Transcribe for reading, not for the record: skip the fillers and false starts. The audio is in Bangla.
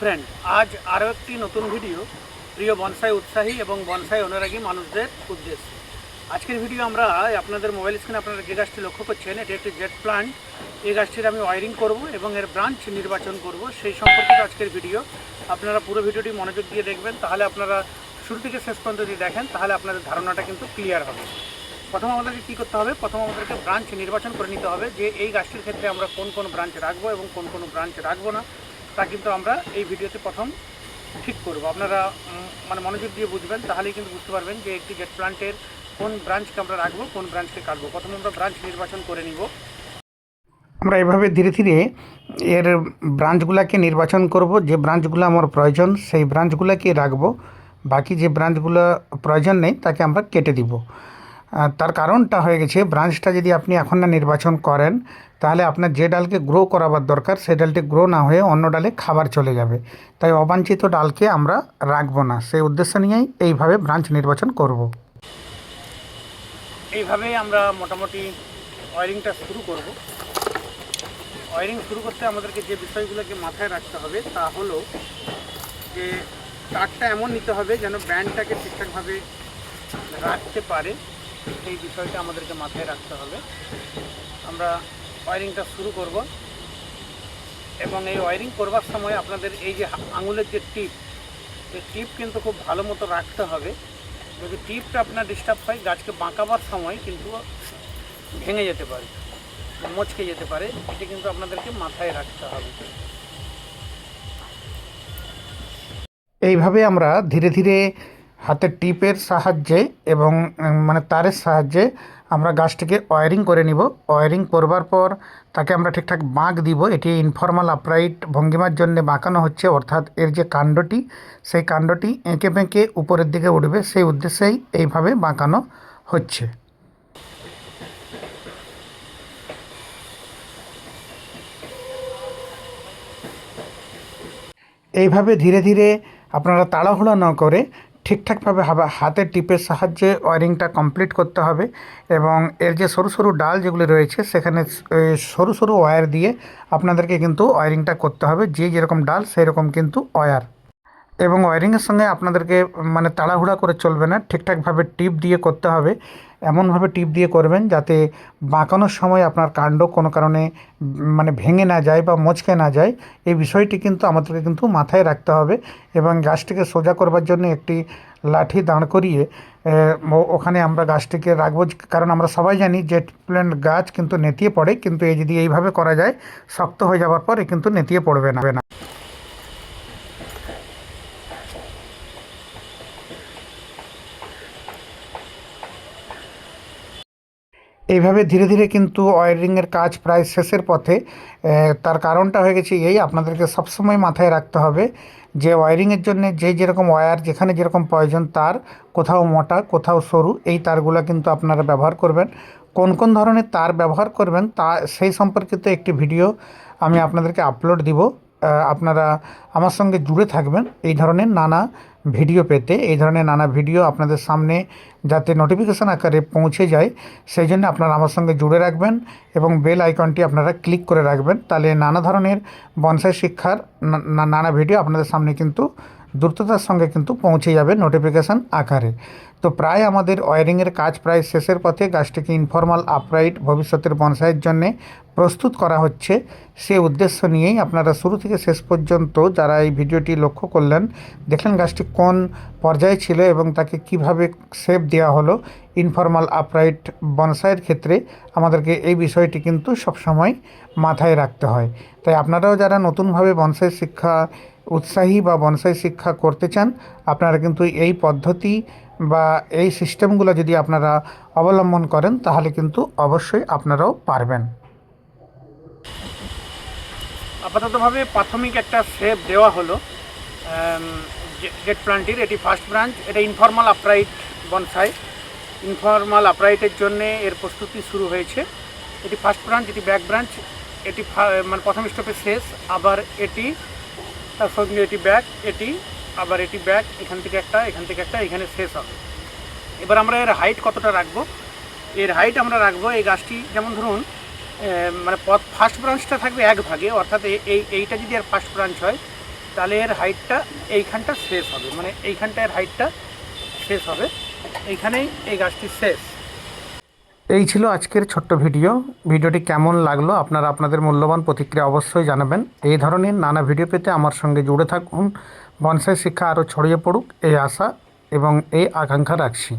ফ্রেন্ড, আজ আরও একটি নতুন ভিডিও প্রিয় বনসাই উৎসাহী এবং বনসাই অনুরাগী মানুষদের উদ্দেশ্যে। আজকের ভিডিও আমরা আপনাদের মোবাইল স্ক্রিনে আপনারা যে গাছটি লক্ষ্য করছেন, এটি একটি জেট প্লান্ট। এই গাছটির আমি ওয়ারিং করব এবং এর ব্রাঞ্চ নির্বাচন করব, সেই সম্পর্কিত আজকের ভিডিও। আপনারা পুরো ভিডিওটি মনোযোগ দিয়ে দেখবেন, তাহলে আপনারা শুরু থেকে শেষ পর্যন্ত যদি দেখেন তাহলে আপনাদের ধারণাটা কিন্তু ক্লিয়ার হবে। প্রথম আমাদেরকে কী করতে হবে, প্রথম আমাদেরকে ব্রাঞ্চ নির্বাচন করে নিতে হবে যে এই গাছটির ক্ষেত্রে আমরা কোন কোন ব্রাঞ্চ রাখবো এবং কোন কোন ব্রাঞ্চ রাখবো না, তা কিন্তু আমরা এই ভিডিওতে প্রথম ঠিক করব। আপনারা মনোযোগ দিয়ে বুঝবেন, তাহলেই কিন্তু বুঝতে পারবেন যে একটি জেট প্লান্টের কোন ব্রাঞ্চকে আমরা রাখবো, কোন ব্রাঞ্চকে কাটবো। প্রথমে আমরা ব্রাঞ্চ নির্বাচন করে নিব। আমরা এভাবে ধীরে ধীরে এর ব্রাঞ্চগুলোকে নির্বাচন করব। যে ব্রাঞ্চগুলো আমার প্রয়োজন সেই ব্রাঞ্চগুলোকে রাখবো, বাকি যে ব্রাঞ্চগুলো প্রয়োজন নেই তাকে আমরা কেটে দিব। তার কারণটা হয়ে গেছে, ব্রাঞ্চটা যদি আপনি এখন না নির্বাচন করেন তাহলে আপনার যে ডালকে গ্রো করাবার দরকার সেই ডালটি গ্রো না হয়ে অন্য ডালে খাবার চলে যাবে। তাই অবাঞ্ছিত ডালকে আমরা রাখবো না, সেই উদ্দেশ্য নিয়েই এইভাবে ব্রাঞ্চ নির্বাচন করব। এইভাবেই আমরা মোটামুটি ওয়ারিংটা শুরু করব। ওয়ারিং শুরু করতে আমাদেরকে যে বিষয়গুলোকে মাথায় রাখতে হবে তা হলো যে তারটা এমন নিতে হবে যেন ব্যান্ডটাকে ঠিকঠাকভাবে রাখতে পারে, এই বিষয়টা আমাদেরকে মাথায় রাখতে হবে। আমরা ওয়ারিংটা শুরু করব এবং এই ওয়ারিং করবার সময় আপনাদের এই যে আঙুলের যে টিপ, এই টিপ কিন্তু খুব ভালো মতো রাখতে হবে। যদি টিপটা আপনার ডিস্টার্ব হয়, গাছকে বাঁকাবার সময় কিন্তু ভেঙে যেতে পারে, মচকে যেতে পারে। এটা কিন্তু আপনাদেরকে মাথায় রাখতে হবে। এইভাবে আমরা ধীরে ধীরে হাতের টিপের সাহায্যে এবং তারের সাহায্যে আমরা গাছটিকে ওয়ারিং করে নিব। ওয়ারিং করবার পর তাকে আমরা ঠিকঠাক বাঁক দিব। এটি ইনফর্মাল আপরাইট ভঙ্গিমার জন্য বাঁকানো হচ্ছে, অর্থাৎ এর যে কাণ্ডটি সেই কাণ্ডটি এঁকে বেঁকে উপরের দিকে উঠবে, সেই উদ্দেশ্যেই এইভাবে বাঁকানো হচ্ছে। এইভাবে ধীরে ধীরে আপনারা তাড়াহুড়ো না করে ঠিকঠাকভাবে হাতের টিপের সাহায্যে ওয়ারিংটা কমপ্লিট করতে হবে। এবং এর যে সরু সরু ডাল যেগুলি রয়েছে সেখানে সরু সরু ওয়্যার দিয়ে আপনাদেরকে কিন্তু ওয়ারিংটা করতে হবে। যে যেরকম ডাল সেই রকম কিন্তু ওয়্যার। এবং ওয়ারিংয়ের সঙ্গে আপনাদেরকে তাড়াহুড়া করে চলবে না, ঠিকঠাকভাবে টিপ দিয়ে করতে হবে। এমনভাবে টিপ দিয়ে করবেন যাতে বাঁকানোর সময় আপনার কাণ্ড কোনো কারণে ভেঙে না যায় বা মচকে না যায়। এই বিষয়টি কিন্তু আমাদেরকে কিন্তু মাথায় রাখতে হবে। এবং গাছটিকে সোজা করবার জন্য একটি লাঠি দাঁড় করিয়ে ওখানে আমরা গাছটিকে রাখবো, কারণ আমরা সবাই জানি জেট প্ল্যান্ট গাছ কিন্তু নেতিয়ে পড়ে, কিন্তু এই যদি এইভাবে করা যায় শক্ত হয়ে যাওয়ার পর কিন্তু নেতিয়ে পড়বে না। এইভাবে ধীরে ধীরে কিন্তু ওয়্যারিংয়ের কাজ প্রায় শেষের পথে। তার কারণটা হয়ে গেছে এই, আপনাদেরকে সবসময় মাথায় রাখতে হবে যে ওয়্যারিংয়ের জন্য যে যেরকম ওয়্যার, যেখানে যেরকম প্রয়োজন তার, কোথাও মোটা কোথাও সরু, এই তারগুলো কিন্তু আপনারা ব্যবহার করবেন। কোন কোন ধরনের তার ব্যবহার করবেন তা সেই সম্পর্কিত একটি ভিডিও আমি আপনাদেরকে আপলোড দিব। আপনারা আমার সঙ্গে জুড়ে থাকবেন এই ধরনের নানা ভিডিও পেতে। এই ধরনের নানা ভিডিও আপনাদের সামনে যাতে নোটিফিকেশান আকারে পৌঁছে যায় সেই জন্য আপনারা আমার সঙ্গে জুড়ে রাখবেন এবং বেল আইকনটি আপনারা ক্লিক করে রাখবেন। তাহলে নানা ধরনের বনসাই শিক্ষার নানা ভিডিও আপনাদের সামনে কিন্তু দ্রুততার সঙ্গে কিন্তু পৌঁছে যাবে নোটিফিকেশান আকারে। তো প্রায় আমাদের ওয়্যারিংয়ের কাজ প্রায় শেষের পথে। গাছটিকে ইনফর্মাল আপরাইট ভবিষ্যতের বনসাইয়ের জন্যে প্রস্তুত করা হচ্ছে, সে উদ্দেশ্য নিয়েই আপনারা শুরু থেকে শেষ পর্যন্ত যারা এই ভিডিওটি লক্ষ্য করলেন, দেখলেন গাছটি কোন পর্যায়ে ছিল এবং তাকে কিভাবে শেপ দেওয়া হলো। ইনফর্মাল আপরাইট বনসাইয়ের ক্ষেত্রে আমাদেরকে এই বিষয়টি কিন্তু সবসময় মাথায় রাখতে হয়। তাই আপনারাও যারা নতুনভাবে বনসাই শিক্ষা উৎসাহী বা বনসাই শিক্ষা করতে চান, আপনারা কিন্তু এই পদ্ধতি বা এই সিস্টেমগুলো যদি আপনারা অবলম্বন করেন তাহলে কিন্তু অবশ্যই আপনারাও পারবেন। আপাততভাবে প্রাথমিক একটা শেপ দেওয়া হলো জেট প্লান্টটির। এটি ফার্স্ট ব্রাঞ্চ, এটা ইনফর্মাল আপরাইট বনসাই। ইনফর্মাল আপরাইটের জন্যে এর প্রস্তুতি শুরু হয়েছে। এটি ফার্স্ট ব্রাঞ্চ, এটি ব্যাক ব্রাঞ্চ। এটি প্রথম স্টপে শেষ, আবার এটি তার সঙ্গে এটি ব্যাক, এটি আবার এটি ব্যাক, এখান থেকে একটা, এখান থেকে একটা, এখানে শেষ হবে। এবার আমরা এর হাইট কতটা রাখবো, এর হাইট আমরা রাখবো এই গাছটি যেমন ধরুন ফার্স্ট ব্রাঞ্চটা থাকবে এক ভাগে, অর্থাৎ এইটা যদি আর ফার্স্ট ব্রাঞ্চ হয় তাহলে এর হাইটটা এইখানটা শেষ হবে, মানে এইখানটা এর হাইটটা শেষ হবে, এইখানেই এই গাছটি শেষ। এই ছিল আজকের ছোট্ট ভিডিওটি কেমন লাগলো আপনারা আপনাদের মূল্যবান প্রতিক্রিয়া অবশ্যই জানাবেন। এই ধরনের নানা ভিডিও পেতে আমার সঙ্গে জুড়ে থাকুন। বনসাই শিক্ষা আরও ছড়িয়ে পড়ুক এই আশা এবং এই আকাঙ্ক্ষা রাখছি।